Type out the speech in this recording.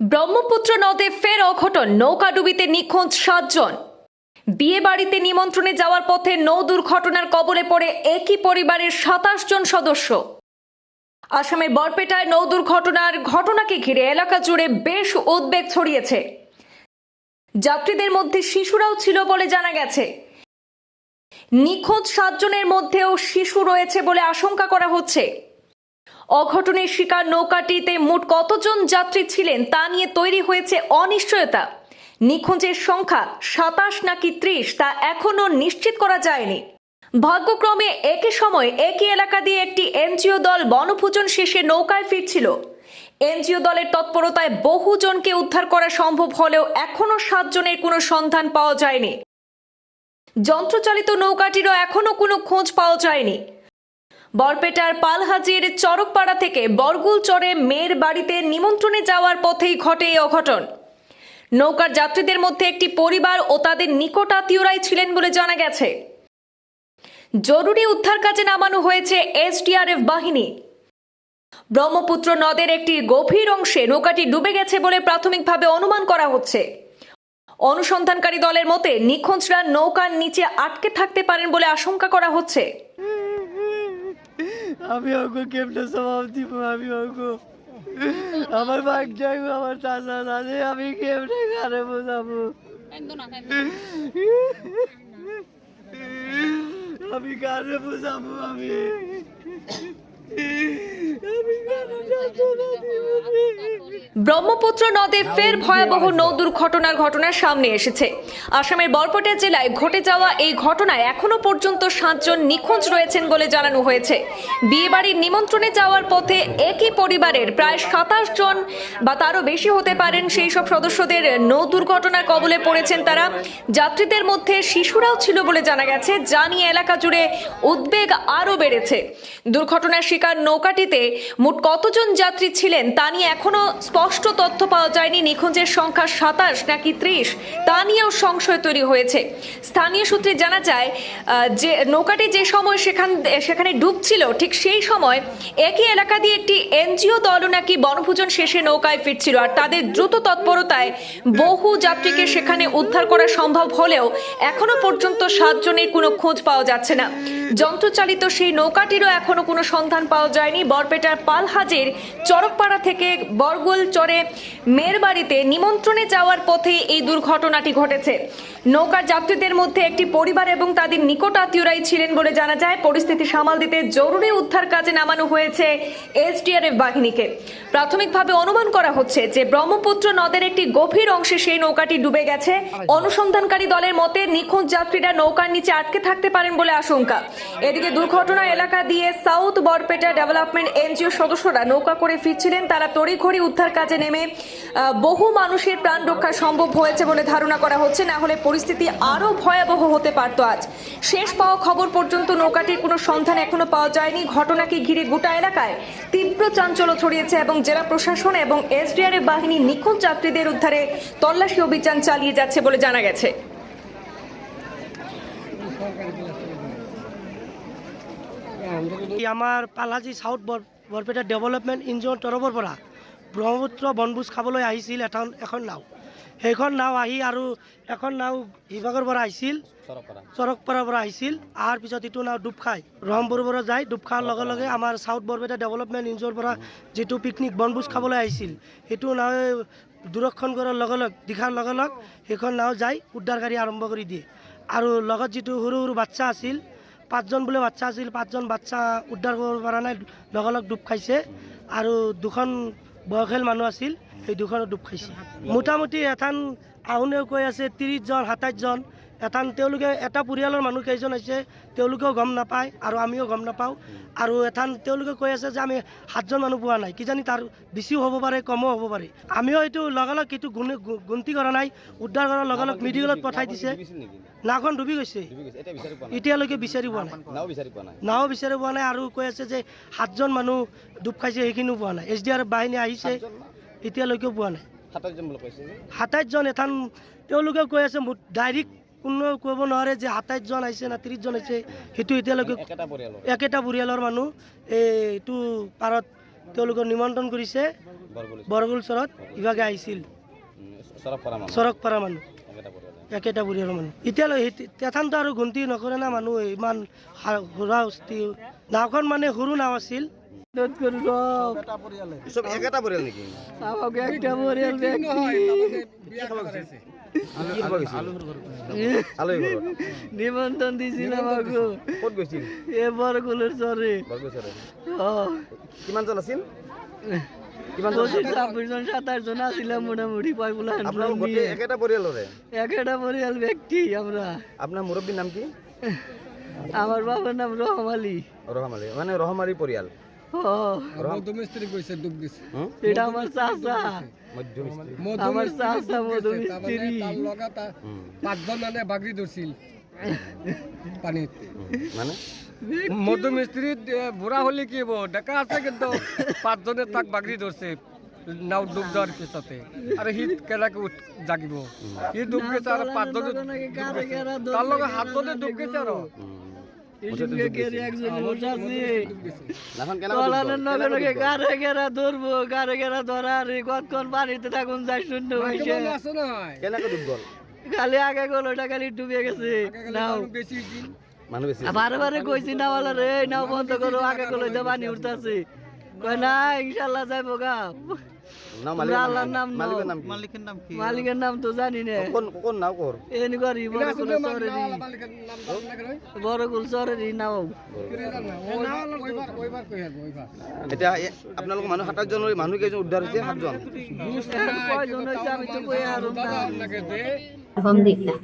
ব্রহ্মপুত্র নদে ফের অঘটন, নৌকাডুবিতে নিখোঁজ 7 জন। বিয়ে বাড়িতে নিমন্ত্রণে যাওয়ার পথে নৌ দুর্ঘটনার কবলে পড়ে একই পরিবারের 27 জন সদস্য। আসামের বরপেটায় নৌ দুর্ঘটনার ঘটনাকে ঘিরে এলাকা জুড়ে বেশ উদ্বেগ ছড়িয়েছে। যাত্রীদের মধ্যে শিশুরাও ছিল বলে জানা গেছে। নিখোঁজ 7 জনের মধ্যেও শিশু রয়েছে বলে আশঙ্কা করা হচ্ছে। অঘটনের শিকার নৌকাটিতে মোট কতজন যাত্রী ছিলেন তা নিয়ে তৈরি হয়েছে অনিশ্চয়তা। নিখোঁজের সংখ্যা 27 নাকি 30 তা এখনো নিশ্চিত করা যায়নি। ভাগ্যক্রমে একই সময় একই এলাকা দিয়ে একটি এনজিও দল বনভোজন শেষে নৌকায় ফিরছিল। এনজিও দলের তৎপরতায় বহু জনকে উদ্ধার করা সম্ভব হলেও এখনো 7 জনের কোনো সন্ধান পাওয়া যায়নি। যন্ত্রচালিত নৌকাটিরও এখনো কোনো খোঁজ পাওয়া যায়নি। বরপেটার পালহাজির চরকপাড়া থেকে বরগুল চরে মেয়ের বাড়িতে নিমন্ত্রণে যাওয়ার পথেই ঘটে এই অঘটন। নৌকার যাত্রীদের মধ্যে একটি পরিবার ও তাদের নিকট আত্মীয়রাই ছিলেন বলে জানা গেছে। জরুরি উদ্ধার কাজে নামানো হয়েছে এসডিআরএফ বাহিনী। ব্রহ্মপুত্র নদের একটি গভীর অংশে নৌকাটি ডুবে গেছে বলে প্রাথমিকভাবে অনুমান করা হচ্ছে। অনুসন্ধানকারী দলের মতে নিখোঁজরা নৌকার নিচে আটকে থাকতে পারেন বলে আশঙ্কা করা হচ্ছে। আমি ওকে কেমনে জবাব দিব? আমি ওকে আমার ভাগ যাইব, আমার চাচা দাদে, আমি কেমনে কারে বোঝাবো? আমি কারে বোঝাবো? আমি ব্রহ্মপুত্র নদে ফের ভয়াবহ নৌ দুর্ঘটনার ঘটনা সামনে এসেছে। আসামের বরপেটা জেলায় ঘটে যাওয়া এই ঘটনায় এখনো পর্যন্ত 7 জন নিখোঁজ রয়েছেন বলে জানানো হয়েছে। বিয়েবাড়ির নিমন্ত্রণে যাওয়ার পথে একই পরিবারের প্রায় 27 জন বা তারও বেশি হতে পারেন সেই সব সদস্যদের নৌ দুর্ঘটনার কবলে পড়েছেন তারা। যাত্রীদের মধ্যে শিশুরাও ছিল বলে জানা গেছে, যা নিয়ে এলাকা জুড়ে উদ্বেগ আরও বেড়েছে। দুর্ঘটনার শিকার নৌকাটিতে মোট কতজন যাত্রী ছিলেন তা নিয়ে এখনো স্পষ্ট তথ্য পাওয়া যায়নি। নিখোঁজের সংখ্যা 27 নাকি 30 তা নিয়েও সংশয় তৈরি হয়েছে। স্থানীয় সূত্রে জানা যায় যে নৌকাটি যে সময় সেখানে ডুবছিল ঠিক সেই সময় একই এলাকা দিয়ে একটি এনজিও দলও নাকি বনভোজন শেষে নৌকায় ফিরছিল, আর তাদের দ্রুত তৎপরতায় বহু যাত্রীকে সেখানে উদ্ধার করা সম্ভব হলেও এখনো পর্যন্ত 7 জনের কোনো খোঁজ পাওয়া যাচ্ছে না। যন্ত্রচালিত সেই নৌকাটিরও এখনো কোনো সন্ধান পাওয়া যায়নি। বরপেটার পালহাজির চরকপাড়া থেকে বরগুল চরে মেয়ের বাড়িতে নিমন্ত্রণে যাওয়ার পথে এই দুর্ঘটনাটি ঘটেছে। নৌকার যাত্রীদের মধ্যে একটি পরিবার এবং তাদের নিকট আত্মীয়রাই ছিলেন বলে জানা যায়। পরিস্থিতি সামাল দিতে জরুরি উদ্ধার কাজে নামানো হয়েছে এসডিআরএফ বাহিনীকে। প্রাথমিকভাবে অনুমান করা হচ্ছে যে ব্রহ্মপুত্র নদের একটি গভীর অংশে সেই নৌকাটি ডুবে গেছে। অনুসন্ধানকারী দলের মতে নিখোঁজ যাত্রীরা নৌকার নিচে আটকে থাকতে পারেন বলে আশঙ্কা। এদিকে দুর্ঘটনা এলাকা দিয়ে সাউথ বরপেটা ডেভেলপমেন্ট এনজিও সদস্যরা নৌকা করে ফিরছিলেন। তারা তড়িঘড়ি উদ্ধার কাজে নেমে বহু মানুষের প্রাণ রক্ষা সম্ভব হয়েছে বলে ধারণা করা হচ্ছে, না হলে পরিস্থিতি আরও ভয়াবহ হতে পারত। আজ শেষ পাওয়া খবর পর্যন্ত নৌকাটির কোনো সন্ধান এখনো পাওয়া যায়নি। ঘটনাকে ঘিরে গোটা এলাকায় তীব্র চাঞ্চল্য ছড়িয়েছে এবং জেলা প্রশাসন এবং এসডিআরএফ বাহিনী নিখোঁজ যাত্রীদের উদ্ধারে তল্লাশি অভিযান চালিয়ে যাচ্ছে বলে জানা গেছে। আমাৰ পালাজি সাউথ বৰপেটা ডেভেলপমেণ্ট ইঞ্জিনৰ তৰফৰ পৰা ব্ৰহ্মপুত্ৰ বনভোজ খাবলৈ আহিছিল এখন নাও। সেইখন নাও আহি আৰু এখন নাও বিভাগৰ পৰা আহিছিল, চৰকপাৰাৰ পৰা আহিছিল। অহাৰ পিছত এইটো নাও ডুব খায় ৰহমপুৰৰ পৰা যায়। ডুব খোৱাৰ লগে লগে আমাৰ সাউথ বৰপেটা ডেভেলপমেণ্ট ইঞ্জিনৰ পৰা যিটো পিকনিক বনভোজ খাবলৈ আহিছিল সেইটো নাৱে দূৰক্ষণ কৰাৰ লগে লগে দিখাৰ লগে লগে সেইখন নাও যাই উদ্ধাৰকাৰী আৰম্ভ কৰি দিয়ে। আৰু লগত যিটো সৰু সৰু বাচ্চা আছিল, 5 জন বোলে বাচ্চা আছিল, 5 জন বাচ্চা উদ্ধাৰ কৰিব পৰা নাই, লগে লগে ডুব খাইছে। আৰু 2খন বয়সীয়াল মানুহ আছিল, সেই 2খনো ডুব খাইছে। মোটামুটি এথান আহুনেও কৈ আছে 30 জন 27 জন। এথান তেওঁলোকে এটা পৰিয়ালৰ মানুহ কেইজন আছে তেওঁলোকেও গম নাপায় আৰু আমিও গম নাপাওঁ। আৰু এথান তেওঁলোকে কৈ আছে যে আমি 7 জন মানুহ পোৱা নাই, কিজানি তাৰ বেছিও হ'ব পাৰে, কমো হ'ব পাৰে। আমিও এইটো লগে লগে এইটো গুণতি কৰা নাই। উদ্ধাৰ কৰাৰ লগে লগে মেডিকেলত পঠাই দিছে। নাওখন ডুবি গৈছে, এতিয়ালৈকে বিচাৰি পোৱা নাই, নাও বিচাৰি পোৱা নাই। আৰু কৈ আছে যে 7 জন মানুহ ডুব খাইছে, সেইখিনিও পোৱা নাই। এছডিআৰএফ বাহিনী আহিছে, এতিয়ালৈকেও পোৱা নাই। 27 জন এথান তেওঁলোকেও কৈ আছে, ডাইৰেক্ট কোনেও ক'ব নোৱাৰে যে 27 জন আহিছে না 30 জন আহিছে। সেইটো এতিয়ালৈকে একেটা পৰিয়ালৰ মানুহ এইটো পাৰত তেওঁলোকক নিমন্ত্ৰণ কৰিছে বৰগুল চৰত ইভাগে আহিছিল চৰকপাৰা মানুহ একেটা পৰিয়ালৰ মানুহ এতিয়ালৈ তেথানটো আৰু গন্তি নকৰে না মানুহ ইমান ঘোৰা হস্তি নাওখন মানে সৰু নাও আছিল সব একেটা পৰিয়াল নেকি আলহী ঘৰত নিমন্ত্ৰণ দিছিল আমাকো ক'ত গৈছিল এই বৰগুলৰ চৰে কিমানজন আছিল ছাব্বিছজন 27জন আছিলে মোটামুটি পাই বোলা আপোনালোক গোটেই একেটা পৰিয়ালৰে একেটা পৰিয়াল ব্যক্তি আমরা আপোনাৰ মুৰব্বীৰ নাম কি আমার বাবার নাম রহম আলী ৰহমালী মানে ৰহমাৰী পৰিয়াল এটা আমার চাচা মধ্যমিস্ত্ৰী আমার চাচা মধুমিস্ত্রি পাঁচজন মানে বাগৰি ধৰিছিল পানীত মানে মধুমিস্ত্ৰী বুঢ়া হ'লে কি হ'ব ডেকা আছে কিন্তু পাঁচজনে তাক বাগৰি ধৰিছে নাও ডুব যোৱাৰ পিছতে আৰু সি কেনেকৈ জাগিব সি ডুব গৈছে আৰু পাঁচজনে তাৰ লগত সাতজনে ডুব গৈছে আৰু পানিতে থাকুন যাই শূন্য আছে নহয় কেনেকৈ ডুব গ'ল খালি আগে গল ওটা খালি ডুবে গেছে নাও বেছি মানুহ বেছি বারে বারে কইছি নাওয়ালা রে নাও বন্ধ করো আগে গল পানি উঠতেছে কয় না ইনশাল্লাহ যাইবো গা নাও আল্লাহর নাম মালিকের নাম কি মালিকের নাম তো জানি না কোন নাও কর এনি করি বড়গুল চরেরই নাও এতিয়া আপোনালোকৰ মানুহ 7 জনৰ মানুহ কেইজন উদ্ধাৰ হৈছে 7 জন কয়জন হইছে আমি তো কই আর Alhamdulillah.